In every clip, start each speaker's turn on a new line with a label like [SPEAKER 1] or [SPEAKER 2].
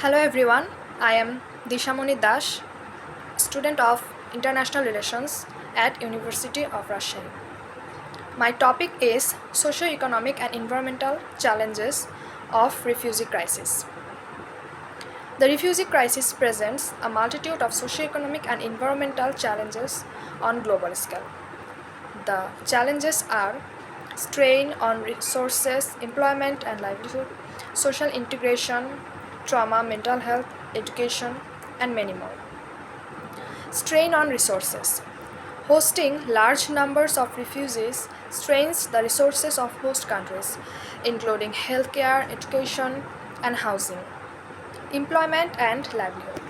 [SPEAKER 1] Hello everyone, I am Disha student of International Relations at University of Rajshahi. My topic is Socio-economic and environmental challenges of refugee crisis. The refugee crisis presents a multitude of socio-economic and environmental challenges on global scale. The challenges are strain on resources, employment and livelihood, social integration, trauma, mental health, education, and many more. Strain on resources. Hosting large numbers of refugees strains the resources of host countries, including healthcare, education, and housing, employment, and livelihood.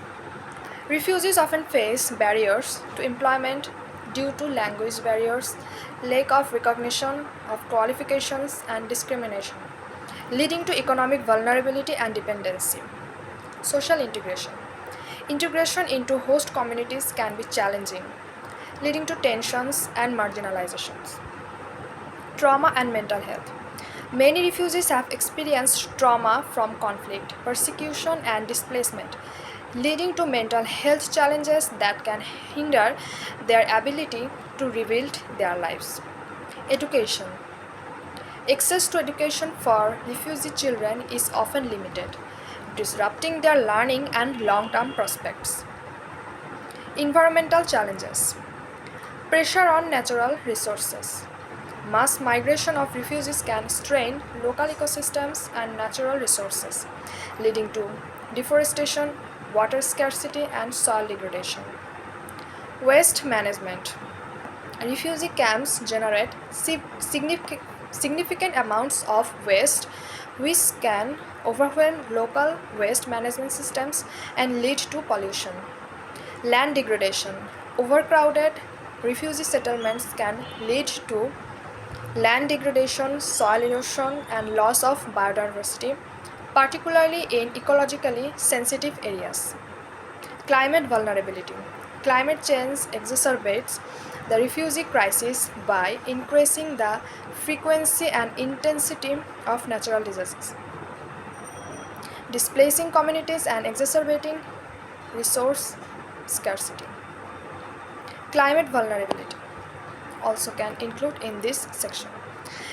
[SPEAKER 1] Refugees often face barriers to employment due to language barriers, lack of recognition of qualifications, and discrimination, leading to economic vulnerability and dependency. Social integration. Integration into host communities can be challenging, leading to tensions and marginalizations. Trauma and mental health. Many refugees have experienced trauma from conflict, persecution, and displacement, leading to mental health challenges that can hinder their ability to rebuild their lives. Education. Access to education for refugee children is often limited, disrupting their learning and long-term prospects. Environmental challenges. Pressure on natural resources. Mass migration of refugees can strain local ecosystems and natural resources, leading to deforestation, water scarcity, and soil degradation. Waste management. Refugee camps generate significant amounts of waste, which can overwhelm local waste management systems and lead to pollution. Land degradation. Overcrowded refugee settlements can lead to land degradation, soil erosion, and loss of biodiversity, particularly in ecologically sensitive areas. Climate vulnerability. Climate change exacerbates the refugee crisis by increasing the frequency and intensity of natural disasters, displacing communities and exacerbating resource scarcity. Climate vulnerability also can include in this section.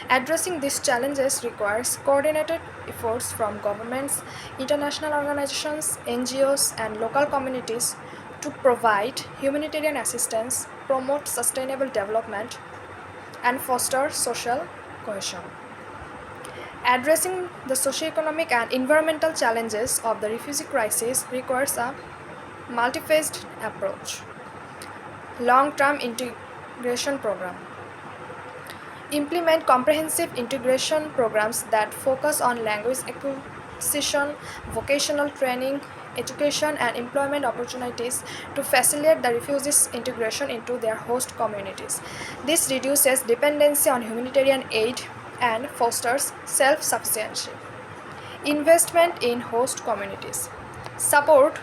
[SPEAKER 1] Addressing these challenges requires coordinated efforts from governments, international organizations, NGOs, and local communities to provide humanitarian assistance, promote sustainable development, and foster social cohesion. Addressing the socio-economic and environmental challenges of the refugee crisis requires a multi-phased approach. Long-term integration program. Implement comprehensive integration programs that focus on language acquisition, vocational training, education, and employment opportunities to facilitate the refugees' integration into their host communities. This reduces dependency on humanitarian aid and fosters self-sufficiency. Investment in host communities. Support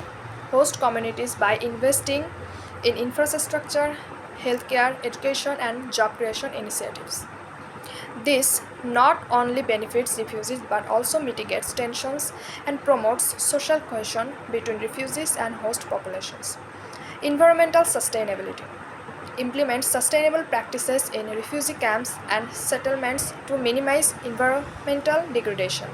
[SPEAKER 1] host communities by investing in infrastructure, healthcare, education, and job creation initiatives. This not only benefits refugees but also mitigates tensions and promotes social cohesion between refugees and host populations. Environmental sustainability. Implements sustainable practices in refugee camps and settlements to minimize environmental degradation.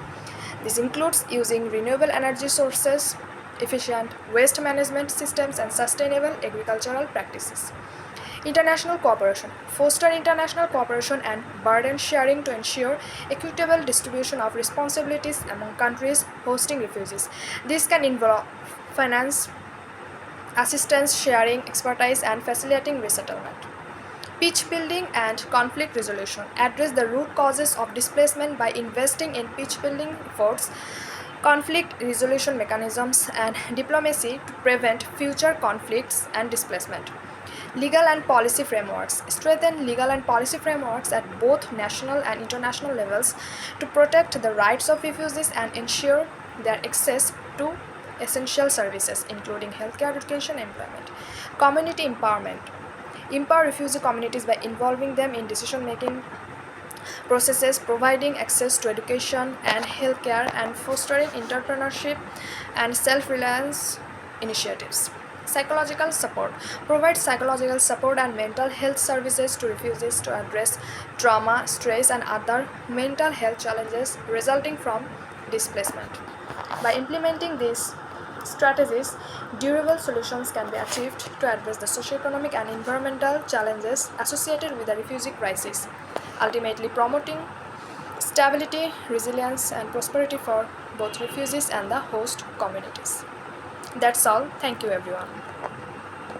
[SPEAKER 1] This includes using renewable energy sources, efficient waste management systems, and sustainable agricultural practices. International cooperation. Foster international cooperation and burden sharing to ensure equitable distribution of responsibilities among countries hosting refugees. This can involve finance, assistance sharing, expertise, and facilitating resettlement. Peace building and conflict resolution. Address the root causes of displacement by investing in peace building efforts, conflict resolution mechanisms, and diplomacy to prevent future conflicts and displacement. Legal and policy frameworks. Strengthen legal and policy frameworks at both national and international levels to protect the rights of refugees and ensure their access to essential services, including healthcare, education, and employment. Community empowerment. Empower refugee communities by involving them in decision making, processes, providing access to education and healthcare, and fostering entrepreneurship and self-reliance initiatives. Psychological support provides psychological support and mental health services to refugees to address trauma, stress, and other mental health challenges resulting from displacement. By implementing these strategies, durable solutions can be achieved to address the socio-economic and environmental challenges associated with the refugee crisis, ultimately promoting stability, resilience, and prosperity for both refugees and the host communities. That's all. Thank you, everyone.